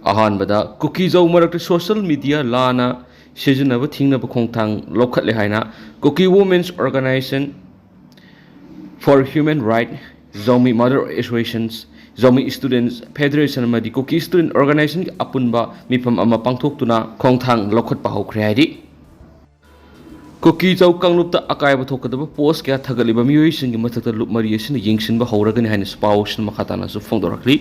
अहानबदा cookie जो मरक social media लाना सिजनब थिंगनब खोंगथांग लौखटले हाइना Kuki women's organisation for human right Zomi mother associations Zomi students federation मदी कुकी स्टूडेंट ऑर्गेनाइजेशन की अपुनबा मिफम अमा पांगथोक्तुना खोंगथांग लौखटपा हौख्रे हाइदि कुकी जो कांगलुप अकायब थोकदब पोस्ट क्या थगलिबा मियोइसिंग की मथक्ता लुप मरी असिन येंगसिनबा हौरगनि हाइना स्पाउसन मखातानासु फोंदोरखली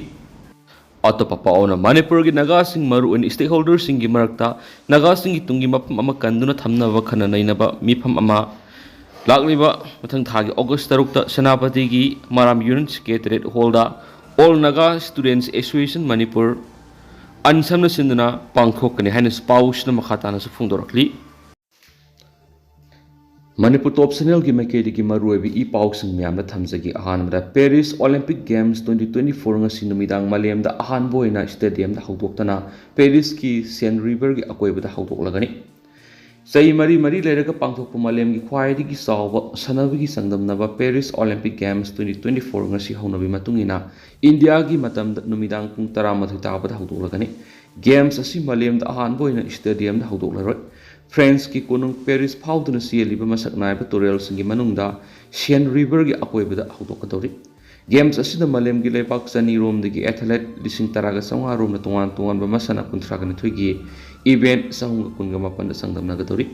अतोप पाओना मणिपुर की नागा सिंग मरुन स्टेक होल्डर सिंग की मरक्ता नागा सिंग की तुंगी मफम अमा कंदुना थमनबा खना नैनबा मिफम अमा लाक्लिबा मथंग थागी अगस्त 6 सेनापति की मराम यूनियन सेक्रेटरीट हॉलदा all Naga students association Manipur अनसमन सिंदुना पांगथोकनि हाइना स्पाउसना मखातानासु फोंदोरखली मणिपुर टॉप चैनल की मैकेडी की मरुएबी ई पाउसिंग म्यामना थमजगी अहानबदा Paris Olympic Games 2024 ngasi numitang malemda ahanbo ina stadium da hawdoktana Paris की सेन रिवर की अकोइबदा हौदोक्लगनी चई मरी मरी लेरगा पांगथोकपा मालेम की ख्वाइदगी चावबा सनबगी संगमनबा पेरिस ओलंपिक गेम्स 2024 ngasi हौनबी मतुंगिना इंडिया की मतमदा numitang pung 12 ताबदा हौदोक्लगनी गेम्स असि मालेमदा अहानबो ina stadium da हौदोक्लरoi फ्रांस की कोनुंग पेरिस फाउदुना सियलिबा मसक नायबा टोरेल सिंगी मनुंगदा सेन रिवर की अकोइबदा हौदोकदौरी गेम्स असिदा मलेम की लेपाक चनी रोमदगी एथलेट लिसिंग तरागा संगा रोमना तोंगान तोंगान मसना कुंथ्रागनि थुइगी इवेंट सहुंग कुनगा मपन संगमनागदौरी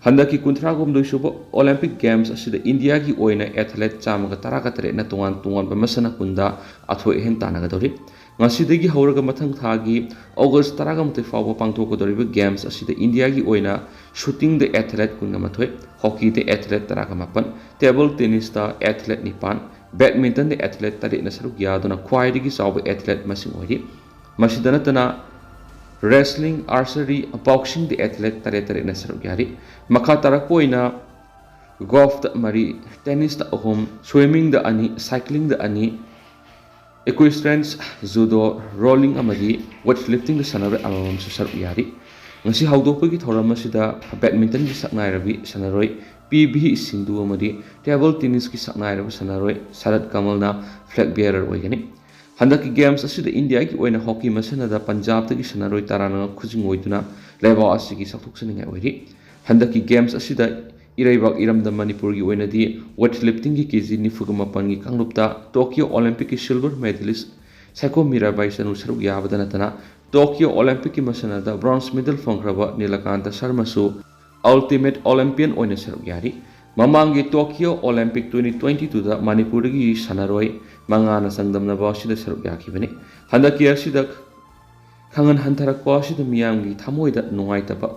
हंदकी कुंथ्रागोम दुइसुबो ओलंपिक गेम्स असिदा इंडिया की ओइना एथलेट चामगा तरागा तरे ना तोंगान तोंगान मसना कुंदा अथोय हेन तानागदौरी ngasi hauраga mathang thagi August 13 फाउबा पांगथोकदौरिबा गेम्स असिदा इंडिया की ओइना शूटिंग द एथलेट 19 हॉकी द एथलेट 19 टेबल टेनिस द एथलेट 9 बैडमिंटन द एथलेट 3 ना सरुक यादुना ख्वाइदगी चावबा एथलेट मसिंग ओइरि मसिदा नतना रेसलिंग आर्चरी बॉक्सिंग द एथलेट 3 ना सरुक यारि मखा तरक ओइना गोल्फ द मरी टेनिस द अहोम स्विमिंग द अनि साइक्लिंग द अनि इक्विस्ट्रेंस जुडो रोलिंग अमदी वेटलिफ्टिंग सनबे अमम सरुक यारि ngasi hawdokpagi thoram asida badminton ki saknairabi sanaroi pb singdu amadi table tennis ki saknairabi sanaroi sarat kamalna flag bearer oigani handaki games asida india ki oina hockey masanada punjab tagi sanaroi tarana khujing oiduna leba asigi sakthoksaninga oiri handaki games asida iraibak iramda manipur ki oina di weightlifting ki kg nifuga mapan ki kanglupta tokyo olympic ki silver medalist saiko mirabai sanu saruk yabadana tana Tokyo Olympic की मसनदा bronze medal फंग्रबा नीलकांत शर्मासु ultimate Olympian ओइना सरुक यारि ममांगी Tokyo Olympic 2022 दा मणिपुर की सनरोय मंगाना संगदमनबा सिदा सरुक याखिबनि हंदकी असिदा खंगन हंथरकपा सिदा मियांगी थमोइदा नुंगाइतबा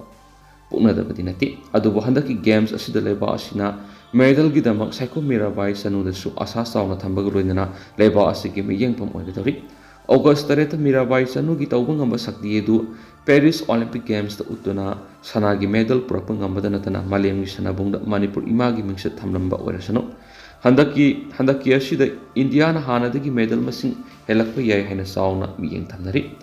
पुनदबदि नति अदुबो हंदकी गेम्स असिदा लेबा असिना मेडल की दमक साइको मीराबाई सनुदसु आशा चावना थंबग लोइना लेबा असिगी मियंगफम ओइगदौरि August 3 मीराबाई चनु की तौबंग ngamba sakti edu Paris Olympic Games da utuna sanagi medal purapang ngamba natana malemgi sanabungda Manipur imagi mingsat thamlamba oirasano handaki asida India na hanadagi medal masing helakpa yai haina sauna miyeng thamnari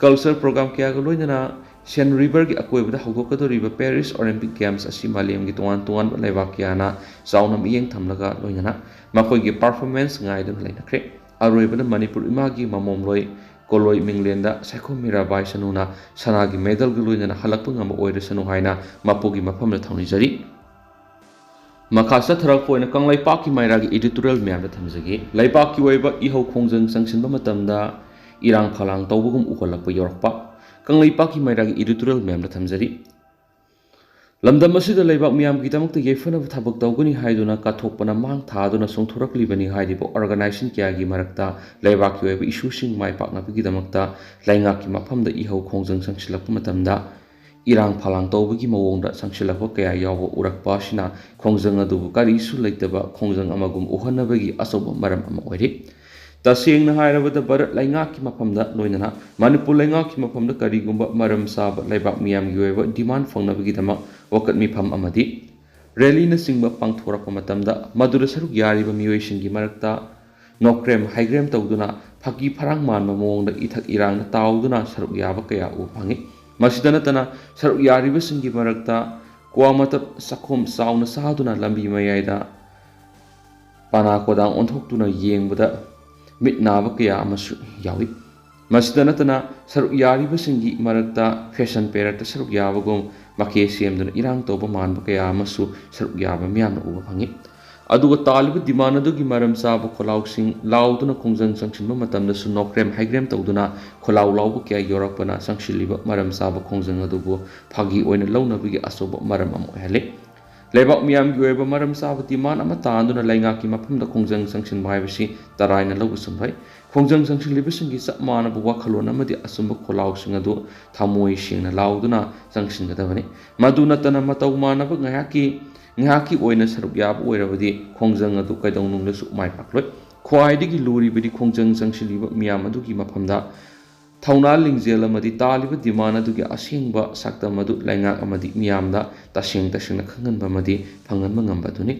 culture program kya ga loinana Seine River की अकोइबदा हौदोकदौरिबा Paris Olympic Games असि मालेमगी तोंगान तोंगान लेबाकियाना साउना मियeng thamlaga loinana Makhoi की performance ngaidun lainakre अरोइबना मणिपुर इमागी ममोमलोय कोलोय मिंगलेंदा साइको मीराबाई सनुना सनागी मेडल गलुइना हलकप ngam ओइरसनु हाइना मपुगी मफमदा थौनिजरी मखासा थरक पोइना कंगलाई पाकी माइरागी एडिटोरियल म्यामदा थमजगी लाइपाकी ओइबा इहौ खोंजंग संगसिनबा मतमदा इरांग फलांग तौबगुम उखलकपा योरकपा कंगलाई पाकी माइरागी एडिटोरियल म्यामदा थमजरी लमदम असिदा लेबाक मियाम की तमक येफनब थबक तौगनी हाइदुना काथोकपना मांग थादुना सोंथोरकलिबनी हाइदिबो ऑर्गेनाइजेशन क्यागी मरक्ता लेबाक की ओइबा इशूसिंग माइ पाकनाबगी दमकता लाइंगा की मफमदा इहौ खोंजंग संगसिलकप मतमदा इरांग फलांग तौबगी मवोंगदा संगसिलकप कया यावो उरकपा सिना खोंजंग अदुबु करिसु लैतबा खोंजंग अमगुम उहनबगी असोब मरम अमा ओइरि तसेंगना हाइरबदा भारत लाइंगा की मफमदा लोइनना मणिपुर लाइंगा की मफमदा करिगुंबा मरम साब लेबाक मियाम की ओइबा डिमांड फंगनबगी दमक वकत मिफम अमदी रैली न सिंगबा पांगथोरकपा मतमदा मदुर सरुक यारिबा मियोइसिंगी मरक्ता नोक्रेम हाइग्रेम तौदुना फकी फरांग मानबा मवोंगदा इथक इरांग ताउदुना सरुक याबा कया उ फंगी मसिदा नतना सरुक यारिबा सिंगी मरक्ता क्वामत सखोम साउना सादुना लंबी मयाइदा पाना कोदांग ओंथोक्तुना येंगबदा मिट नाबा कया अमसु यावी ꯃꯁꯤꯗ ꯅꯠꯇꯅ ꯁꯔꯨꯛ ꯌꯥꯔꯤꯕꯁꯤꯡꯒꯤ ꯃꯔꯛꯇ ꯐꯦꯁꯟ ꯄꯦꯔꯠꯇ ꯁꯔꯨꯛ ꯌꯥꯕꯒꯨꯝ ꯃꯀꯦ ꯁꯦꯝꯗꯨꯅ ꯏꯔꯥꯡ ꯇꯧꯕ ꯃꯥꯟꯕ ꯀꯌꯥ ꯑꯃꯁꯨ ꯁꯔꯨꯛ ꯌꯥꯕ ꯃꯤꯌꯥꯝꯅ ꯎꯕ ꯐꯪꯉꯤ ꯑꯗꯨꯒ ꯇꯥꯜꯂꯤꯕ ꯗꯤꯃꯥꯟ ꯑꯗꯨꯒꯤ ꯃꯔꯝ ꯆꯥꯕ ꯈꯣꯜꯂꯥꯎꯁꯤꯡ ꯂꯥꯎꯗꯨꯅ ꯈꯣꯡꯖꯪ ꯆꯪꯁꯤꯟꯕ ꯃꯇꯝꯗꯁꯨ ꯅꯣꯛꯀ꯭ꯔꯦꯝ ꯍꯥꯏꯒ꯭ꯔꯦꯝ ꯇꯧꯗꯨꯅ ꯈꯣꯜꯂꯥꯎ ꯂꯥꯎꯕ ꯀꯌꯥ ꯌꯧꯔꯛꯄꯅ ꯆꯪꯁꯤꯜꯂꯤꯕ ꯃꯔꯝ ꯆꯥꯕ ꯈꯣꯡꯖꯪ ꯑꯗꯨꯕꯨ ꯐꯥꯒꯤ ꯑꯣꯏꯅ ꯂꯧꯅꯕꯒꯤ ꯑꯆꯧꯕ ꯃꯔꯝ ꯑꯃ ꯑꯣꯏꯍꯜꯂꯤ ꯂꯩꯕꯥꯛ ꯃꯤꯌꯥꯝꯒꯤ ꯑꯣꯏꯕ ꯃꯔꯝ ꯆꯥꯕ ꯗꯤꯃꯥꯟ ꯑꯃ ꯇꯥꯟꯗꯨꯅ ꯂꯩꯉꯥꯛꯀꯤ ꯃꯐꯝꯗ ꯈꯣꯡꯖꯪ ꯆꯪꯁꯤꯟꯕ ꯍꯥꯏꯕꯁꯤ ꯇꯔꯥꯏꯅ ꯂꯧꯕ ꯆꯨꯝꯂꯣꯏ ꯈꯣꯡꯖꯪ ꯆꯪꯁꯤꯜꯂꯤꯕꯁꯤꯡꯒꯤ ꯆꯞ ꯃꯥꯟꯅꯕ ꯋꯥꯈꯜꯂꯣꯟ ꯑꯃꯗꯤ ꯑꯆꯨꯝꯕ ꯈꯣꯜꯂꯥꯎꯁꯤꯡ ꯑꯗꯨ ꯊꯃꯣꯏ ꯁꯦꯡꯅ ꯂꯥꯎꯗꯨꯅ ꯆꯪꯁꯤꯟꯒꯗꯕꯅꯤ ꯃꯗꯨ ꯅꯠꯇꯅ ꯃꯇꯧ ꯃꯥꯟꯅꯕ ꯉꯥꯏꯍꯥꯛꯀꯤ ꯑꯣꯏꯅ ꯁꯔꯨꯛ ꯌꯥꯕ ꯑꯣꯏꯔꯕꯗꯤ ꯈꯣꯡꯖꯪ ꯑꯗꯨ ꯀꯩꯗꯧꯅꯨꯡꯗꯁꯨ ꯃꯥꯏ ꯄꯥꯛꯂꯣꯏ ꯈ꯭ꯋꯥꯏꯗꯒꯤ ꯂꯨꯔꯤꯕꯗꯤ ꯈꯣꯡꯖꯪ ꯆꯪꯁꯤꯜꯂꯤꯕ ꯃꯤꯌꯥꯝ ꯑꯗꯨꯒꯤ ꯃꯐꯝꯗ ꯊꯧꯅꯥ ꯂꯤꯡꯖꯦꯜ ꯑꯃꯗꯤ ꯇꯥꯜꯂꯤꯕ ꯗꯤꯃꯥꯟ ꯑꯗꯨꯒꯤ ꯑꯁꯦꯡꯕ ꯁꯛꯇꯝ ꯑꯗꯨ ꯂꯩꯉꯥꯛ ꯑꯃꯗꯤ ꯃꯤꯌꯥꯝꯗ ꯇꯁꯦꯡꯅ ꯈꯪꯍꯟꯕ ꯑꯃꯗꯤ ꯐꯪꯍꯟꯕ ꯉꯝꯕ ꯑꯗꯨꯅꯤ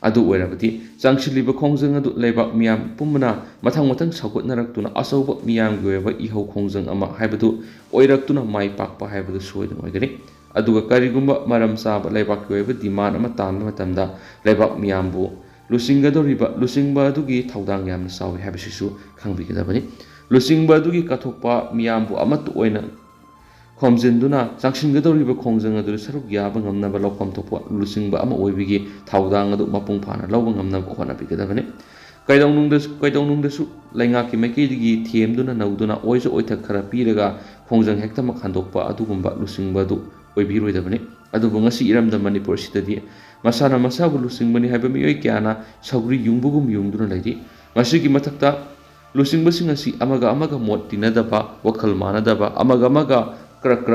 ꯑꯗꯨ ꯑꯣꯏꯔꯕꯗꯤ ꯆꯪꯁꯤꯜꯂꯤꯕ ꯈꯣꯡꯖꯪ ꯑꯗꯨ ꯂꯩꯕꯥꯛ ꯃꯤꯌꯥꯝ ꯄꯨꯝꯕꯅ ꯃꯊꯪ ꯁꯧꯒꯠꯅꯔꯛꯇꯨꯅ ꯑꯆꯧꯕ ꯃꯤꯌꯥꯝꯒꯤ ꯑꯣꯏꯕ ꯏꯍꯧ ꯈꯣꯡꯖꯪ ꯑꯃ ꯍꯥꯏꯕꯗු ꯑꯣꯏꯔꯛꯇꯨꯅ ꯃꯥꯏ ꯄꯥꯛꯄ ꯍꯥꯏꯕꯗꯨ ꯁꯣꯏꯗꯅ ꯑꯣꯏꯒꯅꯤ ꯑꯗꯨꯒ ꯀꯔꯤꯒꯨꯝꯕ ꯃꯔꯝ ꯆꯥꯕ ꯂꯩꯕꯥꯛꯀꯤ ꯑꯣꯏꯕ ꯗꯤꯃꯥꯟ ꯑꯃ ꯇꯥꯟꯕ ꯃꯇꯝꯗ ꯂꯩꯕꯥꯛ ꯃꯤꯌꯥꯝꯕꯨ ꯂꯨꯆꯤꯡꯕ ꯑꯗꯨꯒꯤ ꯊꯧꯗꯥꯡ ꯌꯥꯝꯅ ꯆꯥꯎꯏ ꯍꯥꯏꯕꯁꯤꯁꯨ ꯈꯪꯕꯤꯒꯗꯕꯅꯤ ꯂꯨꯆꯤꯡꯕ ꯑꯗꯨꯒꯤ ꯀꯠꯊꯣꯛꯄ ꯃꯤꯌꯥꯝꯕꯨ ꯑꯃꯠꯇ ꯑꯣꯏꯅ ꯈꯣꯝꯖꯤꯟꯗꯨꯅ ꯆꯪꯁꯤꯟꯒꯗꯧꯔꯤꯕ ꯈꯣꯡꯖꯪ ꯑꯗꯨꯗ ꯁꯔꯨꯛ ꯌꯥꯕ ꯉꯝꯅꯕ ꯂꯧꯐꯝ ꯊꯣꯛꯄ ꯂꯨꯆꯤꯡꯕ ꯑꯃ ꯑꯣꯏꯕꯒꯤ ꯊꯧꯗꯥꯡ ꯑꯗꯨ ꯃꯄꯨꯡ ꯐꯥꯅ ꯂꯧꯕ ꯉꯝꯅꯕ ꯍꯣꯠꯅꯕꯤꯒꯗꯕꯅꯤ ꯀꯩꯗꯧꯅꯨꯡꯗꯁꯨ ꯂꯩꯉꯥꯛꯀꯤ ꯃꯥꯏꯀꯩꯗꯒꯤ ꯊꯦꯝꯗꯨꯅ ꯅꯧꯗꯨꯅ ꯑꯣꯏꯖ ꯑꯣꯏꯊꯛ ꯈꯔ ꯄꯤꯔꯒ ꯈꯣꯡꯖꯪ ꯍꯦꯛꯇꯃꯛ ꯍꯟꯗꯣꯛꯄ ꯑꯗꯨꯒꯨꯝꯕ ꯂꯨꯆꯤꯡꯕ ꯑꯗꯨ ꯑꯣꯏꯕꯤꯔꯣꯏꯗꯕꯅꯤ ꯑꯗꯨꯕꯨ ꯉꯁꯤ ꯏꯔꯝꯗꯝ ꯃꯅꯤꯄꯨꯔꯁꯤꯗꯗꯤ ꯃꯁꯥꯅ ꯃꯁꯥꯕꯨ ꯂꯨꯆꯤꯡꯕꯅꯤ ꯍꯥꯏꯕ ꯃꯤꯑꯣꯏ ꯀꯌꯥꯅ ꯁꯧꯒ꯭ꯔꯤ ꯌꯨꯡꯕꯒꯨꯝ ꯌꯨꯡꯗꯨꯅ ꯂꯩꯔꯤ ꯃꯁꯤꯒꯤ ꯃꯊꯛꯇ ꯂꯨꯆꯤꯡꯕꯁꯤꯡ ꯑꯁꯤ ꯑꯃꯒ ꯃꯣꯠ ꯇꯤꯟꯅꯗꯕ ꯋꯥꯈꯜ ꯃꯥꯟꯅꯗꯕ ꯑꯃꯒ ꯀ꯭ꯔꯛ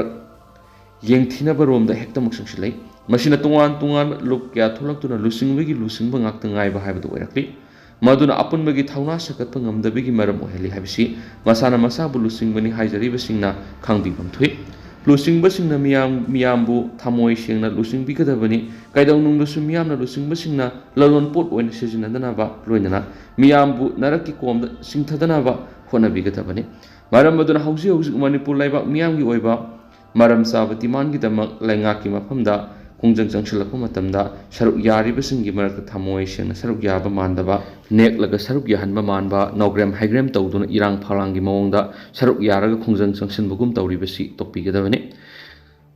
ꯌꯦꯡꯊꯤꯅꯕꯔꯣꯝꯗ ꯍꯦꯛꯇꯃꯛ ꯆꯪꯁꯤꯜꯂꯛꯏ ꯃꯁꯤꯅ ꯇꯣꯉꯥꯟꯕ ꯂꯨꯞ ꯀꯌꯥ ꯊꯣꯛꯂꯛꯇꯨꯅ ꯂꯨꯆꯤꯡꯕꯒꯤ ꯂꯨꯆꯤꯡꯕ ꯉꯥꯛꯇ ꯉꯥꯏꯕ ꯍꯥꯏꯕꯗꯨ ꯑꯣꯏꯔꯛꯂꯤ ꯃꯗꯨꯅ ꯑꯄꯨꯟꯕꯒꯤ ꯊꯧꯅꯥ ꯁꯛꯀꯠꯄ ꯉꯝꯗꯕꯒꯤ ꯃꯔꯝ ꯑꯣꯏꯍꯜꯂꯤ ꯍꯥꯏꯕꯁꯤ ꯃꯁꯥꯅ ꯃꯁꯥꯕꯨ ꯂꯨꯆꯤꯡꯕꯅꯤ ꯍꯥꯏꯖꯔꯤꯕꯁꯤꯡꯅ ꯈꯪꯕꯤꯐꯝ ꯊꯣꯛꯏ ꯂꯨꯆꯤꯡꯕꯁꯤꯡꯅ ꯃꯤꯌꯥꯝꯕꯨ ꯊꯃꯣꯏ ꯁꯦꯡꯅ ꯂꯨꯆꯤꯡꯕꯤꯒꯗꯕꯅꯤ ꯀꯩꯗꯧꯅꯨꯡꯗꯁꯨ ꯃꯤꯌꯥꯝꯅ ꯂꯨꯆꯤꯡꯕꯁꯤꯡꯅ ꯂꯂꯣꯟꯄꯣꯠ ꯑꯣꯏꯅ ꯁꯤꯖꯤꯟꯅꯗꯅꯕ ꯂꯣꯏꯅꯅ ꯃꯤꯌꯥꯝꯕꯨ ꯅꯔꯛꯀꯤ ꯀꯣꯝꯗ ꯆꯤꯡꯊꯗꯅꯕ ꯍꯣꯠꯅꯕꯤꯒꯗꯕꯅꯤ ꯃꯔꯝ ꯑꯗꯨꯅ ꯍꯧꯖꯤꯛ ꯃꯅꯤꯄꯨꯔ ꯂꯩꯕꯥꯛ ꯃꯤꯌꯥꯝꯒꯤ ꯑꯣꯏꯕ ꯃꯔꯝ ꯆꯥꯕ ꯗꯤꯃꯥꯟꯒꯤꯗꯃꯛ ꯂꯩꯉꯥꯛꯀꯤ ꯃꯐꯝꯗ ꯈꯣꯡꯖꯪ ꯆꯪꯁꯤꯜꯂꯛꯄ ꯃꯇꯝꯗ ꯁꯔꯨꯛ ꯌꯥꯔꯤꯕꯁꯤꯡꯒꯤ ꯃꯔꯛꯇ ꯊꯃꯣꯏ ꯁꯦꯡꯅ ꯁꯔꯨꯛ ꯌꯥꯕ ꯃꯥꯟꯗꯕ ꯅꯦꯛꯂꯒ ꯁꯔꯨꯛ ꯌꯥꯍꯟꯕ ꯃꯥꯟꯕ ꯅꯣꯒ꯭ꯔꯦꯝ ꯍꯥꯏꯒ꯭ꯔꯦꯝ ꯇꯧꯗꯨꯅ ꯏꯔꯥꯡ ꯐꯂꯥꯡꯒꯤ ꯃꯑꯣꯡꯗ ꯁꯔꯨꯛ ꯌꯥꯔꯒ ꯈꯣꯡꯖꯪ ꯆꯪꯁꯤꯟꯕꯒꯨꯝ ꯇꯧꯔꯤꯕꯁꯤ ꯇꯣꯛꯄꯤꯒꯗꯕꯅꯤ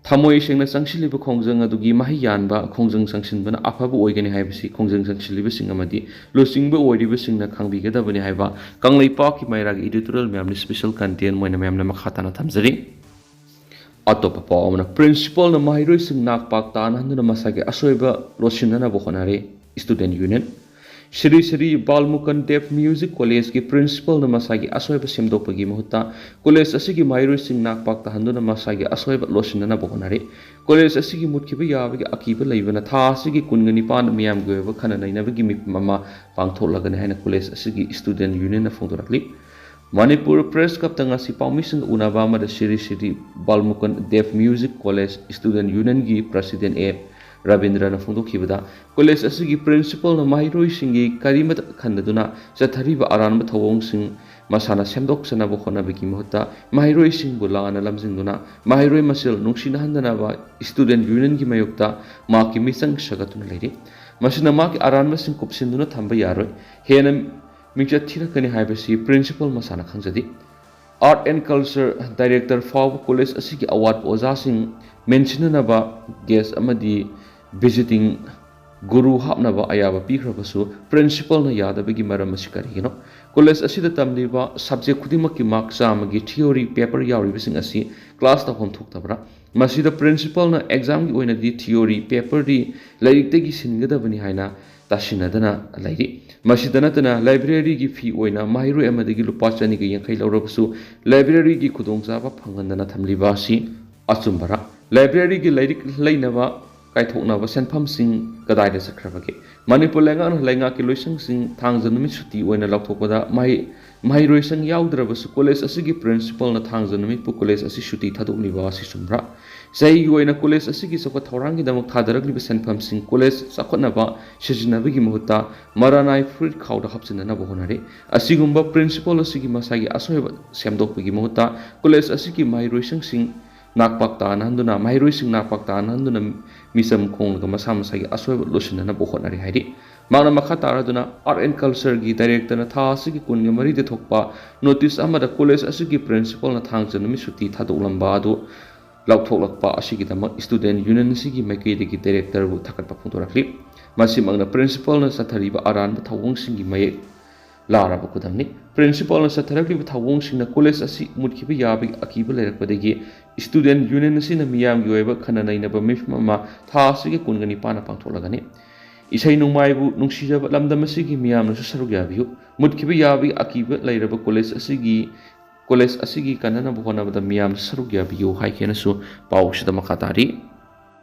ꯊꯃꯣꯏ ꯁꯦꯡꯅ ꯆꯪꯁꯤꯜꯂꯤꯕ ꯈꯣꯡꯖꯪ ꯑꯗꯨꯒꯤ ꯃꯍꯩ ꯌꯥꯟꯕ ꯈꯣꯡꯖꯪ ꯆꯪꯁꯤꯟꯕꯅ ꯑꯐꯕ ꯑꯣꯏꯒꯅꯤ ꯍꯥꯏꯕꯁꯤ ꯈꯣꯡꯖꯪ ꯆꯪꯁꯤꯜꯂꯤꯕꯁꯤꯡ ꯑꯃꯗꯤ ꯂꯨꯆꯤꯡꯕ ꯑꯣꯏꯔꯤꯕꯁꯤꯡꯅ ꯈꯪꯕꯤꯒꯗꯕꯅꯤ ꯍꯥꯏꯕ ꯀꯪꯂꯩꯄꯥꯛꯀꯤ ꯃꯩꯔꯥꯒꯤ ꯏꯗꯤꯇꯣꯔꯤꯌꯦꯜ ꯃꯌꯥꯝꯅ ꯁ꯭ꯄꯦꯁꯦꯜ ꯀꯟꯇꯦꯟ ꯃꯣꯏꯅ ꯃꯌꯥꯝꯅ ꯃꯈꯥ ꯇꯥꯅ ꯊꯝꯖꯔꯤ ꯑꯇꯣꯞꯄ ꯄꯥꯎ ꯑꯃꯅ ꯄ꯭ꯔꯤꯟꯁꯤꯄꯜꯅ ꯃꯍꯩꯔꯣꯏꯁꯤꯡ ꯅꯥꯛ ꯄꯥꯛ ꯇꯥꯅꯍꯟꯗꯨꯅ ꯃꯁꯥꯒꯤ ꯑꯁꯣꯏꯕ ꯂꯣꯠꯁꯤꯟꯅꯅꯕ ꯍꯣꯠꯅꯔꯤ student union Shri Balmukund Deb music ꯀꯣꯂꯦꯖꯀꯤ ꯄ꯭ꯔꯤꯟꯁꯤꯄꯜꯅ ꯃꯁꯥꯒꯤ ꯑꯁꯣꯏꯕ ꯁꯦꯝꯗꯣꯛꯄꯒꯤ ꯃꯍꯨꯠꯇ ꯀꯣꯂꯦꯖ ꯑꯁꯤꯒꯤ ꯃꯍꯩꯔꯣꯏꯁꯤꯡ ꯅꯥꯛ ꯄꯥꯛ ꯇꯥꯍꯟꯗꯨꯅ ꯃꯁꯥꯒꯤ ꯑꯁꯣꯏꯕ ꯂꯣꯠꯁꯤꯟꯅꯅꯕ ꯍꯣꯠꯅꯔꯤ ꯀꯣꯂꯦꯖ ꯑꯁꯤꯒꯤ ꯃꯨꯠꯈꯤꯕ ꯌꯥꯕꯒꯤ ꯑꯀꯤꯕ ꯂꯩꯕꯅ ꯊꯥ ꯑꯁꯤꯒꯤ 29 ꯃꯤꯌꯥꯝꯒꯤ ꯑꯣꯏꯕ ꯈꯟꯅ ꯅꯩꯅꯕꯒꯤ ꯃꯤꯐꯝ ꯑꯃ ꯄꯥꯡꯊꯣꯛꯂꯒꯅꯤ ꯍꯥꯏꯅ ꯀꯣꯂꯦꯖ ꯑꯁꯤꯒꯤ ꯁ꯭ꯇꯨꯗꯦꯟꯠ ꯌꯨꯅꯤꯌꯟꯅ ꯐꯣꯡꯗꯣꯔꯛꯂꯤ ꯃꯅꯤꯄꯨꯔ ꯄ꯭ꯔꯦꯁ ꯀ꯭ꯂꯕꯇ ꯉꯁꯤ ꯄꯥꯎꯃꯤꯁꯤꯡꯒ ꯎꯅꯕ ꯑꯃꯗ Shri Balmukund Deb music college student ꯌꯨꯅꯤꯌꯟꯒꯤ ꯄ꯭ꯔꯁꯤꯗꯦꯟꯠ ꯔꯕꯤꯟꯗ꯭ꯔꯅ ꯐꯣꯡꯗꯣꯛꯈꯤꯕꯗ ꯀꯣꯂꯦꯖ ꯑꯁꯤꯒꯤ ꯄ꯭ꯔꯤꯟꯁꯤꯄꯜꯅ ꯃꯍꯩꯔꯣꯏꯁꯤꯡꯒꯤ ꯀꯔꯤꯃꯠꯇ ꯈꯟꯅꯗꯨꯅ ꯆꯠꯊꯔꯤꯕ ꯑꯔꯥꯟꯕ ꯊꯧꯑꯣꯡꯁꯤꯡ ꯃꯁꯥꯅ ꯁꯦꯝꯗꯣꯛꯆꯅꯕ ꯍꯣꯠꯅꯕꯒꯤ ꯃꯍꯨꯠꯇ ꯃꯍꯩꯔꯣꯏꯁꯤꯡꯕꯨ ꯂꯥꯟꯅ ꯂꯝꯖꯤꯡꯗꯨꯅ ꯃꯍꯩꯔꯣꯏ ꯃꯁꯦꯜ ꯅꯨꯡꯁꯤꯅꯍꯟꯗꯅꯕ ꯁ꯭ꯇꯨꯗꯦꯟꯠ ꯌꯨꯅꯤꯌꯟꯒꯤ ꯃꯥꯌꯣꯛꯇ ꯃꯍꯥꯛꯀꯤ ꯃꯤꯆꯪ ꯁꯥꯒꯠꯇꯨꯅ ꯂꯩꯔꯤ ꯃꯁꯤꯅ ꯃꯍꯥꯛꯀꯤ ꯑꯔꯥꯟꯕꯁꯤꯡ ꯀꯨꯞꯁꯤꯟꯗꯨꯅ ꯊꯝꯕ ꯌꯥꯔꯣꯏ ꯍꯦꯟꯅ ꯃꯤꯡꯆꯠ ꯊꯤꯔꯛꯀꯅꯤ ꯍꯥꯏꯕꯁꯤ ꯄ꯭ꯔꯤꯟꯁꯤꯄꯜ ꯃꯁꯥꯅ ꯈꯪꯖꯗꯦ ꯑꯥꯔꯠ ꯑꯦꯟड ꯀꯜꯆꯔ ꯗꯥꯏꯔꯦꯛꯇꯔ ꯐꯥꯎꯕ ꯀꯣꯂꯦꯖ ꯑꯁꯤꯒꯤ ꯑꯋꯥꯠꯄ ꯑꯣꯖꯥꯁꯤꯡ ꯃꯦꯟꯁꯤꯟꯅꯅꯕ ꯒꯦꯁ ꯑꯃꯗꯤ ꯚꯤꯖꯤꯇꯤꯡ ꯒꯨꯔꯨ ꯍꯥꯞꯅꯕ ꯑꯌꯥꯕ ꯄꯤꯈ꯭ꯔꯕꯁꯨ ꯄ꯭ꯔꯤꯟꯁꯤꯄꯜꯅ ꯌꯥꯗꯕꯒꯤ ꯃꯔꯝ ꯑꯁꯤ ꯀꯔꯤꯒꯤꯅꯣ ꯀꯣꯂꯦꯖ ꯑꯁꯤꯗ ꯇꯝꯂꯤꯕ ꯁꯕꯖꯦꯛ ꯈꯨꯗꯤꯡꯃꯛꯀꯤ ꯃꯥꯔꯛ 100ꯒꯤ ꯊꯤꯑꯣꯔꯤ ꯄꯦꯄꯔ ꯌꯥꯎꯔꯤꯕꯁꯤꯡ ꯑꯁꯤ ꯀ꯭ꯂꯥꯁ ꯇꯧꯐꯝ ꯊꯣꯛꯇꯕ꯭ꯔꯥ ꯃꯁꯤꯗ ꯄ꯭ꯔꯤꯟꯁꯤꯄꯜꯅ ꯑꯦꯛꯖꯥꯝꯒꯤ ꯑꯣꯏꯅꯗꯤ ꯊꯤꯑꯣꯔꯤ ꯄꯦꯄꯔꯗꯤ ꯂꯥꯏꯔꯤꯛꯇꯒꯤ ꯁꯤꯟꯒꯗꯕꯅꯤ ꯍꯥꯏꯅ ꯇꯥꯁꯤꯟꯅꯗꯅ ꯂꯩꯔꯤ ꯃꯁꯤꯗ ꯅꯠꯇꯅ ꯂꯥꯏꯕ꯭ꯔꯦꯔꯤꯒꯤ ꯐꯤ ꯑꯣꯏꯅ ꯃꯍꯩꯔꯣꯏ ꯑꯃꯗꯒꯤ ꯂꯨꯄꯥ 250 ꯂꯧꯔꯕꯁꯨ ꯂꯥꯏꯕ꯭ꯔꯦꯔꯤꯒꯤ ꯈꯨꯗꯣꯡꯆꯥꯕ ꯐꯪꯍꯟꯗꯅ ꯊꯝꯂꯤꯕ ꯑꯁꯤ ꯑꯆꯨꯝꯕꯔꯥ ꯂꯥꯏꯕ꯭ꯔꯦꯔꯤꯒꯤ ꯂꯥꯏꯔꯤꯛ ꯂꯩꯅꯕ ꯀꯥꯏꯊꯣꯛꯅꯕ ꯁꯦꯟꯐꯝꯁꯤꯡ ꯀꯗꯥꯏꯗ ꯆꯠꯈ꯭ꯔꯕꯒꯦ ꯃꯅꯤꯄꯨꯔ ꯂꯩꯉꯥꯛꯅ ꯂꯩꯉꯥꯛꯀꯤ ꯂꯣꯏꯁꯪꯁꯤꯡ ꯊꯥꯡꯖ ꯅꯨꯃꯤꯠ ꯁꯨꯇꯤ ꯑꯣꯏꯅ ꯂꯧꯊꯣꯛꯄꯗ ꯃꯍꯩꯔꯣꯏꯁꯪ ꯌꯥꯎꯗ꯭ꯔꯕꯁꯨ ꯀꯣꯂꯦꯖ ꯑꯁꯤꯒꯤ ꯄ꯭ꯔꯤꯟꯁꯤꯄꯜꯅ ꯊꯥꯡꯖ ꯅꯨꯃꯤꯠꯄꯨ ꯀꯣꯂꯦꯖ ꯑꯁꯤ ꯁꯨꯇꯤ ꯊꯥꯗꯣꯛꯂꯤꯕ ꯑꯁꯤ ꯆꯨꯝꯕ꯭ꯔꯥ ꯆꯍꯤꯒꯤ ꯑꯣꯏꯅ ꯀꯣꯂꯦꯖ ꯑꯁꯤꯒꯤ ꯆꯥꯎꯈꯠ ꯊꯧꯔꯥꯡꯒꯤꯗꯃꯛ ꯊꯥꯗꯔꯛꯂꯤꯕ ꯁꯦꯟꯐꯝꯁꯤꯡ ꯀꯣꯂꯦꯖ ꯆꯥꯎꯈꯠꯅꯕ ꯁꯤꯖꯤꯟꯅꯕꯒꯤ ꯃꯍꯨꯠꯇ ꯃꯔꯥꯅꯥꯏ ꯐꯨꯔꯤꯠ ꯈꯥꯎꯗ ꯍꯥꯞꯆꯤꯟꯅꯅꯕ ꯍꯣꯠꯅꯔꯤ ꯑꯁꯤꯒꯨꯝꯕ ꯄ꯭ꯔꯤꯟꯁꯤꯄꯜ ꯑꯁꯤꯒꯤ ꯃꯁꯥꯒꯤ ꯑꯁꯣꯏꯕ ꯁꯦꯝꯗꯣꯛꯄꯒꯤ ꯃꯍꯨꯠꯇ ꯀꯣꯂꯦꯖ ꯑꯁꯤꯒꯤ ꯃꯍꯩꯔꯣꯏꯁꯪꯁꯤꯡ ꯅꯥꯛꯄꯥꯛ ꯇꯥꯅꯍꯟꯗꯨꯅ ꯃꯍꯩꯔꯣꯏꯁꯤꯡ ꯅꯥꯛꯄꯥꯛ ꯇꯥꯅꯍꯟꯗꯨꯅ ꯃꯤꯆꯝ ꯈꯣꯡꯂꯒ ꯃꯁꯥ ꯃꯁꯥꯒꯤ ꯑꯁꯣꯏꯕ ꯂꯣꯠꯁꯤꯟꯅꯅꯕ ꯍꯣꯠꯅꯔꯤ ꯍꯥꯏꯔꯤ ꯃꯥꯛꯅ ꯃꯈꯥ ꯇꯥꯔꯗꯨꯅ ꯑꯥꯔꯠ ꯑꯦꯟ ꯀꯜꯆꯔꯒꯤ ꯗꯥꯏꯔꯦꯛꯇꯔꯅ ꯊꯥ ꯑꯁꯤꯒꯤ 22ꯗ ꯊꯣꯛꯄ ꯅꯣꯇꯤꯁ ꯑꯃꯗ ꯀꯣꯂꯦꯖ ꯑꯁꯤꯒꯤ ꯄ꯭ꯔꯤꯟꯁꯤꯄꯥꯜꯅ ꯊꯥꯡꯖ ꯅꯨꯃꯤꯠ ꯁꯨꯇꯤ ꯊꯥꯗꯣꯛꯂꯝꯕ ꯑꯗꯨ ꯂꯧꯊꯣꯛꯂꯛꯄ ꯑꯁꯤꯒꯤꯗꯃꯛ ꯁ꯭ꯇꯨꯗꯦꯟꯠ ꯌꯨꯅꯤꯌꯟ ꯑꯁꯤꯒꯤ ꯃꯥꯏꯀꯩꯗꯒꯤ ꯗꯥꯏꯔꯦꯛꯇꯔꯕꯨ ꯊꯥꯒꯠꯄ ꯐꯣꯡꯗꯣꯔꯛꯂꯤ ꯃꯁꯤꯃꯛꯅ ꯄ꯭ꯔꯤꯟꯁꯤꯄꯥꯜꯅ ꯆꯠꯊꯔꯤꯕ ꯑꯔꯥꯟꯕ ꯊꯧꯑꯣꯡꯁꯤꯡꯒꯤ ꯃꯌꯦꯛ ꯂꯥꯔꯕ ꯈꯨꯗꯝꯅꯤ ꯄ꯭ꯔꯤꯟꯁꯤꯄꯥꯜꯅ ꯆꯠꯊꯔꯛꯂꯤꯕ ꯊꯧꯑꯣꯡꯁꯤꯡꯅ ꯀꯣꯂꯦꯖ ꯑꯁꯤ ꯃꯨꯠꯈꯤꯕ ꯌꯥꯕꯒꯤ ꯑꯀꯤꯕ ꯂꯩꯔꯛꯄꯗꯒꯤ ꯁ꯭ꯇꯨꯗꯦꯟꯠ ꯌꯨꯅꯤꯌꯟ ꯑꯁꯤꯅ ꯃꯤꯌꯥꯝꯒꯤ ꯑꯣꯏꯕ ꯈꯟꯅ ꯅꯩꯅꯕ ꯃꯤꯐꯝ ꯑꯃ ꯊꯥ ꯑꯁꯤꯒꯤ 29ꯅ ꯄꯥꯡꯊꯣꯛꯂꯒꯅꯤ ꯏꯁꯩ ꯅꯣꯡꯃꯥꯏꯕꯨ ꯅꯨꯡꯁꯤꯖꯕ ꯂꯝꯗꯝ ꯑꯁꯤꯒꯤ ꯃꯤꯌꯥꯝꯅꯁꯨ ꯁꯔꯨꯛ ꯌꯥꯕꯤꯌꯨ ꯃꯨꯠꯈꯤꯕ ꯌꯥꯕꯒꯤ ꯑꯀꯤꯕ ꯂꯩꯔꯕ ꯀꯣꯂꯦꯖ ꯑꯁꯤꯒꯤ ꯀꯟꯅꯅꯕ ꯍꯣꯠꯅꯕꯗ ꯃꯤꯌꯥꯝꯅ ꯁꯔꯨꯛ ꯌꯥꯕꯤꯌꯨ ꯍꯥꯏꯈꯤꯅꯁꯨ ꯄꯥꯎ ꯑꯁꯤꯗ ꯃꯈꯥ ꯇꯥꯔꯤ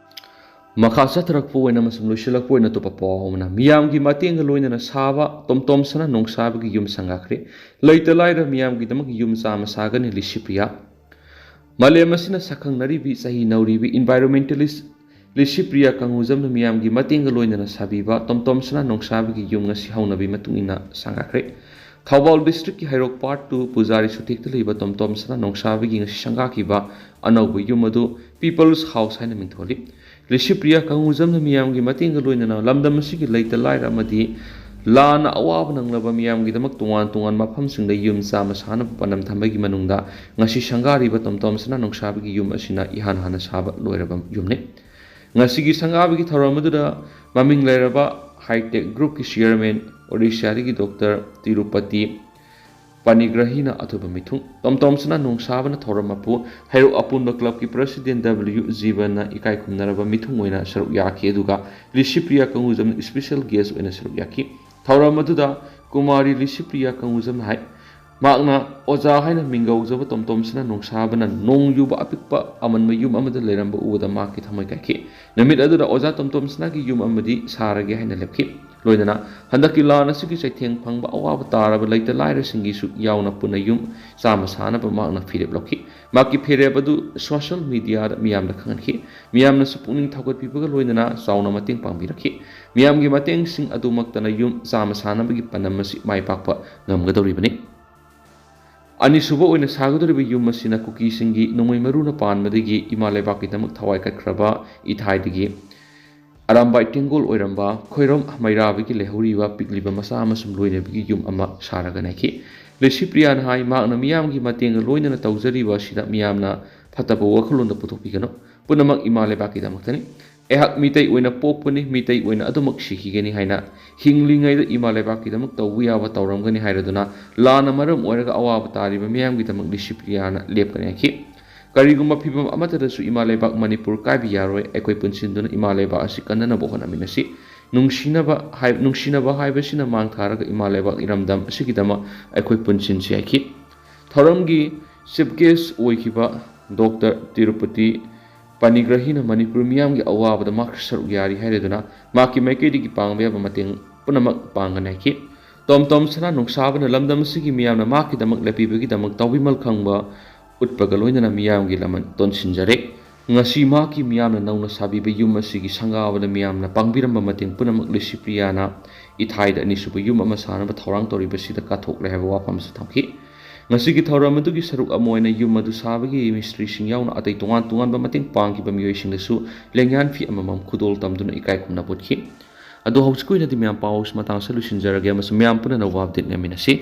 ꯃꯈꯥ ꯆꯠꯊꯔꯛꯄ ꯑꯣꯏꯅ ꯑꯃꯁꯨꯡ ꯂꯣꯏꯁꯤꯜꯂꯛꯄ ꯑꯣꯏꯅ ꯑꯇꯣꯞꯄ ꯄꯥꯎ ꯑꯃꯅ ꯃꯤꯌꯥꯝꯒꯤ ꯃꯇꯦꯡꯒ ꯂꯣꯏꯅꯅ ꯁꯥꯕ ꯇꯣꯝꯇꯣꯝ ꯁꯅꯥ ꯅꯣꯡꯁꯥꯕꯒꯤ ꯌꯨꯝ ꯁꯪꯒꯥꯈ꯭ꯔꯦ ꯂꯩꯇ ꯂꯥꯏꯔ ꯃꯤꯌꯥꯝꯒꯤꯗꯃꯛ ꯌꯨꯝ ꯆꯥꯝꯃ ꯁꯥꯒꯅꯤ ꯂꯤꯁꯤꯄ꯭ꯔꯤꯌꯥ ꯃꯥꯂꯦꯝ ꯑꯁꯤꯅ ꯁꯛꯈꯪꯅꯔꯤꯕꯤ ꯆꯍꯤ ꯅꯧꯔꯤꯕꯤ ꯏꯟꯚꯥꯏꯔꯣꯟꯃꯦꯟꯇꯦꯂꯤꯁ ꯂꯤꯁꯤꯄ꯭ꯔꯤꯌꯥ ꯀꯪꯉꯨꯖꯝꯅ ꯃꯤꯌꯥꯝꯒꯤ ꯃꯇꯦꯡꯒ ꯂꯣꯏꯅꯅ ꯁꯥꯕꯤꯕ ꯇꯣꯝꯇꯣꯝ ꯁꯅꯥ ꯅꯣꯡꯁꯥꯕꯒꯤ ꯌꯨꯝ ꯉꯁꯤ ꯍꯧꯅꯕꯤ ꯃꯇꯨꯡ ꯏꯟꯅ ꯁꯪꯒꯥꯈ꯭ꯔꯦ ꯊꯧꯕꯥꯜ ꯗꯤꯁꯇ꯭ꯔꯤꯛꯀꯤ ꯍꯩꯔꯣꯛ ꯄꯥꯔꯠ 2 ꯄꯨꯖꯥꯔꯤ ꯁꯨꯊꯦꯛꯇ ꯂꯩꯕ ꯇꯣꯝꯇꯣꯝ ꯁꯅꯥ ꯅꯣꯡꯁꯥꯕꯒꯤ ꯉꯁꯤ ꯁꯪꯒꯥꯈꯤꯕ ꯑꯅꯧꯕ ꯌꯨꯝ ꯑꯗꯨ ꯄꯤꯄꯜꯁ ꯍꯥꯎꯁ ꯍꯥꯏꯅ ꯃꯤꯡꯊꯣꯜꯂꯤ ꯂꯤꯁꯤꯄ꯭ꯔꯤꯌꯥ ꯀꯪꯉꯨꯖꯝꯅ ꯃꯤꯌꯥꯝꯒꯤ ꯃꯇꯦꯡꯒ ꯂꯣꯏꯅꯅ ꯂꯝꯗꯝ ꯑꯁꯤꯒꯤ ꯂꯩꯇ ꯂꯥꯏꯔ ꯑꯃꯗꯤ ꯂꯥꯟꯅ ꯑꯋꯥꯕ ꯅꯪꯂꯕ ꯃꯤꯌꯥꯝꯒꯤꯗꯃꯛ ꯇꯣꯉꯥꯟ ꯇꯣꯉꯥꯟꯕ ꯃꯐꯝꯁꯤꯡꯗ ꯌꯨꯝ ꯆꯥꯝꯃ ꯁꯥꯅꯕ ꯄꯥꯟꯗꯝ ꯊꯝꯕꯒꯤ ꯃꯅꯨꯡꯗ ꯉꯁꯤ ꯁꯪꯒꯥꯔꯤꯕ ꯇꯣꯝꯇꯣꯝ ꯁꯅꯥ ꯅꯣꯡꯁꯥꯕꯒꯤ ꯌꯨꯝ ꯑꯁꯤꯅ ꯏꯍꯥꯟ ꯍꯥꯟꯅ ꯁꯥꯕ ꯂꯣꯏꯔꯕ ꯌꯨꯝꯅꯤ ꯉꯁꯤꯒꯤ ꯁꯪꯒꯥꯕꯒꯤ ꯊꯧꯔꯝ ꯑꯗꯨꯗ ꯃꯃꯤꯡ ꯂꯩꯔꯕ ꯍꯥꯏꯇꯦꯛ ꯒ꯭ꯔꯨꯞꯀꯤ ꯆꯤꯌꯔꯃꯦꯟ ꯑꯣꯔꯤꯁꯥꯗꯒꯤ ꯗꯣꯛꯇꯔ ꯇꯤꯔꯨꯄꯇꯤ ꯄꯥꯅꯤꯒ꯭ꯔꯍꯤꯅ ꯑꯊꯨꯕ ꯃꯤꯊꯨꯡ ꯇꯣꯝꯇꯣꯝ ꯁꯅꯥ ꯅꯣꯡꯁꯥꯕꯅ ꯊꯧꯔꯝ ꯃꯄꯨ ꯍꯩꯔꯣꯛ ꯑꯄꯨꯟꯕ ꯀ꯭ꯂꯕꯀꯤ ꯄ꯭ꯔꯁꯤꯗꯦꯟꯠ W ꯖꯤꯕꯟꯅ ꯏꯀꯥꯏ ꯈꯨꯝꯅꯔꯕ ꯃꯤꯊꯨꯡ ꯑꯣꯏꯅ ꯁꯔꯨꯛ ꯌꯥꯈꯤ ꯑꯗꯨꯒ ꯂꯤꯁꯤꯄ꯭ꯔꯤꯌꯥ ꯀꯪꯉꯨꯖꯝꯅ ꯁ꯭ꯄꯦꯁꯤꯌꯦꯜ ꯒꯦꯁꯠ ꯑꯣꯏꯅ ꯁꯔꯨꯛ ꯌꯥꯈꯤ ꯊꯧꯔꯝ ꯑꯗꯨꯗ ꯀꯨꯃꯥꯔꯤ ꯂꯤꯁꯤꯄ꯭ꯔꯤꯌꯥ ꯀꯪꯉꯨꯖꯝꯅ ꯍꯥꯏ ꯃꯍꯥꯛꯅ ꯑꯣꯖꯥ ꯍꯥꯏꯅ ꯃꯤꯡꯒꯧꯖꯕ ꯇꯣꯝꯇꯣꯝ ꯁꯅꯥ ꯅꯣꯡꯁꯥꯕꯅ ꯅꯣꯡ ꯌꯨꯕ ꯑꯄꯤꯛꯄ ꯑꯃꯟꯕ ꯌꯨꯝ ꯑꯃꯗ ꯂꯩꯔꯝꯕ ꯎꯕꯗ ꯃꯍꯥꯛꯀꯤ ꯊꯃꯣꯏ ꯀꯥꯏꯈꯤ ꯅꯨꯃꯤꯠ ꯑꯗꯨꯗ ꯑꯣꯖꯥ ꯇꯣꯝꯇꯣꯝ ꯁꯅꯥꯒꯤ ꯌꯨꯝ ꯑꯃꯗꯤ ꯁꯥꯔꯒꯦ ꯍꯥꯏꯅ ꯂꯦꯞꯈꯤ ꯂꯣꯏꯅꯅ ꯍꯟꯗꯛꯀꯤ ꯂꯥꯟ ꯑꯁꯤꯒꯤ ꯆꯩꯊꯦꯡ ꯐꯪꯕ ꯑꯋꯥꯕ ꯇꯥꯔꯕ ꯂꯩꯇ ꯂꯥꯏꯔꯁꯤꯡꯒꯤꯁꯨ ꯌꯥꯎꯅ ꯄꯨꯟꯅ ꯌꯨꯝ ꯆꯥꯝꯃ ꯁꯥꯅꯕ ꯃꯍꯥꯛꯅ ꯐꯤꯔꯦꯞ ꯂꯧꯈꯤ ꯃꯍꯥꯛꯀꯤ ꯐꯤꯔꯦꯞ ꯑꯗꯨ ꯁꯣꯁꯤꯌꯦꯜ ꯃꯤꯗꯤꯌꯥꯗ ꯃꯤꯌꯥꯝꯗ ꯈꯪꯍꯟꯈꯤ ꯃꯤꯌꯥꯝꯅꯁꯨ ꯄꯨꯛꯅꯤꯡ ꯊꯧꯒꯠꯄꯤꯕꯒ ꯂꯣꯏꯅꯅ ꯆꯥꯎꯅ ꯃꯇꯦꯡ ꯄꯥꯡꯕꯤꯔꯛꯈꯤ ꯃꯤꯌꯥꯝꯒꯤ ꯃꯇꯦꯡꯁꯤꯡ ꯑꯗꯨꯃꯛꯇꯅ ꯌꯨꯝ ꯆꯥꯝꯃ ꯁꯥꯅꯕꯒꯤ ꯄꯥꯟꯗꯝ ꯑꯁꯤ ꯃꯥꯏ ꯄꯥꯛꯄ ꯉꯝꯒꯗꯧꯔꯤꯕꯅꯤ ꯑꯅꯤꯁꯨꯕ ꯑꯣꯏꯅ ꯁꯥꯒꯗꯧꯔꯤꯕ ꯌꯨꯝ ꯑꯁꯤꯅ ꯀꯨꯀꯤꯁꯤꯡꯒꯤ ꯅꯣꯡꯃꯩ ꯃꯔꯨꯅ ꯄꯥꯟꯕꯗꯒꯤ ꯏꯃꯥ ꯂꯩꯕꯥꯛꯀꯤꯗꯃꯛ ꯊꯋꯥꯏ ꯀꯠꯈ꯭ꯔꯕ ꯏꯊꯥꯏꯗꯒꯤ ꯑꯔꯥꯝꯕꯥꯏ ꯇꯦꯡꯒꯣꯜ ꯑꯣꯏꯔꯝꯕ ꯈꯣꯏꯔꯣꯝ ꯃꯩꯔꯥꯕꯒꯤ ꯂꯩꯍꯧꯔꯤꯕ ꯄꯤꯛꯂꯤꯕ ꯃꯆꯥ ꯑꯃꯁꯨꯡ ꯂꯣꯏꯅꯕꯤꯒꯤ ꯌꯨꯝ ꯑꯃ ꯁꯥꯔꯒ ꯅꯩꯈꯤ ꯂꯤꯁꯤꯄ꯭ꯔꯤꯌꯥꯅ ꯍꯥꯏ ꯃꯍꯥꯛꯅ ꯃꯤꯌꯥꯝꯒꯤ ꯃꯇꯦꯡꯒ ꯂꯣꯏꯅꯅ ꯇꯧꯖꯔꯤꯕ ꯑꯁꯤꯗ ꯃꯤꯌꯥꯝꯅ ꯐꯠꯇꯕ ꯋꯥꯈꯜꯂꯣꯟꯗ ꯄꯨꯊꯣꯛꯄꯤꯒꯅꯨ ꯄꯨꯝꯅꯃꯛ ꯏꯃꯥ ꯂꯩꯕꯥꯛꯀꯤꯗꯃꯛꯇꯅꯤ ꯑꯩꯍꯥꯛ ꯃꯤꯇꯩ ꯑꯣꯏꯅ ꯄꯣꯛꯄꯅꯤ ꯃꯤꯇꯩ ꯑꯣꯏꯅ ꯑꯗꯨꯃꯛ ꯁꯤꯈꯤꯒꯅꯤ ꯍꯥꯏꯅ ꯍꯤꯡꯂꯤꯉꯩꯗ ꯏꯃꯥ ꯂꯩꯕꯥꯛꯀꯤꯗꯃꯛ ꯇꯧꯕ ꯌꯥꯕ ꯇꯧꯔꯝꯒꯅꯤ ꯍꯥꯏꯔꯗꯨꯅ ꯂꯥꯟꯅ ꯃꯔꯝ ꯑꯣꯏꯔꯒ ꯑꯋꯥꯕ ꯇꯥꯔꯤꯕ ꯃꯤꯌꯥꯝꯒꯤꯗꯃꯛ ꯂꯤꯁꯤꯄ꯭ꯔꯤꯌꯥꯅ ꯂꯦꯞꯀꯅꯤ ꯍꯥꯏꯈꯤ ꯀꯔꯤꯒꯨꯝꯕ ꯐꯤꯚꯝ ꯑꯃꯠꯇꯗꯁꯨ ꯏꯃꯥ ꯂꯩꯕꯥꯛ ꯃꯅꯤꯄꯨꯔ ꯀꯥꯏꯕ ꯌꯥꯔꯣꯏ ꯑꯩꯈꯣꯏ ꯄꯨꯟꯁꯤꯟꯗꯨꯅ ꯏꯃꯥ ꯂꯩꯕꯥꯛ ꯑꯁꯤ ꯀꯟꯅꯅꯕ ꯍꯣꯠꯅꯃꯤꯟꯅꯁꯤ ꯅꯨꯡꯁꯤꯅꯕ ꯍꯥꯏꯕꯁꯤꯅ ꯃꯥꯡ ꯊꯥꯔꯒ ꯏꯃꯥ ꯂꯩꯕꯥꯛ ꯏꯔꯝꯗꯝ ꯑꯁꯤꯒꯤꯗꯃꯛ ꯑꯩꯈꯣꯏ ꯄꯨꯟꯁꯤꯟꯁꯤ ꯍꯥꯏꯈꯤ ꯊꯧꯔꯝꯒꯤ ꯆꯤꯐ ꯒꯦꯁꯠ ꯑꯣꯏꯈꯤꯕ ꯗꯣꯛꯇꯔ ꯇꯤꯔꯨꯄꯇꯤ ꯄꯥꯅꯤꯒ꯭ꯔꯍꯤꯅ ꯃꯅꯤꯄꯨꯔ ꯃꯤꯌꯥꯝꯒꯤ ꯑꯋꯥꯕꯗ ꯃꯍꯥꯛ ꯁꯔꯨꯛ ꯌꯥꯔꯤ ꯍꯥꯏꯔꯗꯨꯅ ꯃꯍꯥꯛꯀꯤ ꯃꯥꯏꯀꯩꯗꯒꯤ ꯄꯥꯡꯕ ꯌꯥꯕ ꯃꯇꯦꯡ ꯄꯨꯝꯅꯃꯛ ꯄꯥꯡꯒꯅꯤ ꯍꯥꯏꯈꯤ ꯇꯣꯝꯇꯣꯝ ꯁꯅꯥ ꯅꯣꯡꯁꯥꯕꯅ ꯂꯝꯗꯝ ꯑꯁꯤꯒꯤ ꯃꯤꯌꯥꯝꯅ ꯃꯍꯥꯛꯀꯤꯗꯃꯛ ꯂꯦꯞꯄꯤꯕꯒꯤꯗꯃꯛ ꯇꯧꯕꯤꯃꯜ ꯈꯪꯕ ꯎꯠꯄꯒ ꯂꯣꯏꯅꯅ ꯃꯤꯌꯥꯝꯒꯤ ꯂꯃꯟ ꯇꯣꯟꯁꯤꯟꯖꯔꯦ ꯉꯁꯤ ꯃꯍꯥꯛꯀꯤ ꯃꯤꯌꯥꯝꯅ ꯅꯧꯅ ꯁꯥꯕꯤꯕ ꯌꯨꯝ ꯑꯁꯤꯒꯤ ꯁꯪꯒꯥꯕꯗ ꯃꯤꯌꯥꯝꯅ ꯄꯥꯡꯕꯤꯔꯝꯕ ꯃꯇꯦꯡ ꯄꯨꯝꯅꯃꯛ ꯂꯤꯁꯤꯄ꯭ꯔꯤꯌꯥꯅ ꯏꯊꯥꯏꯗ ꯑꯅꯤꯁꯨꯕ ꯌꯨꯝ ꯑꯃ ꯁꯥꯅꯕ ꯊꯧꯔꯥꯡ ꯇꯧꯔꯤꯕꯁꯤꯗ ꯀꯠꯊꯣꯛꯂꯦ ꯍꯥꯏꯕ ꯋꯥꯐꯝꯁꯨ ꯊꯝꯈꯤ ꯉꯁꯤꯒꯤ ꯊꯧꯔꯝ ꯑꯗꯨꯒꯤ ꯁꯔꯨꯛ ꯑꯃ ꯑꯣꯏꯅ ꯌꯨꯝ ꯑꯗꯨ ꯁꯥꯕꯒꯤ ꯃꯤꯁꯇ꯭ꯔꯤꯁꯤꯡ ꯌꯥꯎꯅ ꯑꯇꯩ ꯇꯣꯉꯥꯟ ꯇꯣꯉꯥꯟꯕ ꯃꯇꯦꯡ ꯄꯥꯡꯈꯤꯕ ꯃꯤꯑꯣꯏꯁꯤꯡꯗꯁꯨ ꯂꯦꯡꯌꯥꯟ ꯐꯤ ꯑꯃꯃꯝ ꯈꯨꯗꯣꯜ ꯇꯝꯗꯨꯅ ꯏꯀꯥꯏ ꯈꯨꯝꯅꯕ ꯎꯠꯈꯤ ꯑꯗꯣ ꯍꯧꯖꯤꯛꯀꯤ ꯑꯣꯏꯅꯗꯤ ꯃꯌꯥꯝ ꯄꯥꯎ ꯃꯇꯥꯡ ꯑꯁꯤ ꯂꯣꯏꯁꯤꯟꯖꯔꯒꯦ ꯑꯃꯁꯨꯡ ꯃꯌꯥꯝ ꯄꯨꯟꯅ ꯅꯧꯕ ꯑꯞꯗꯦꯠ ꯅꯦꯝꯃꯤꯟꯅꯁꯤ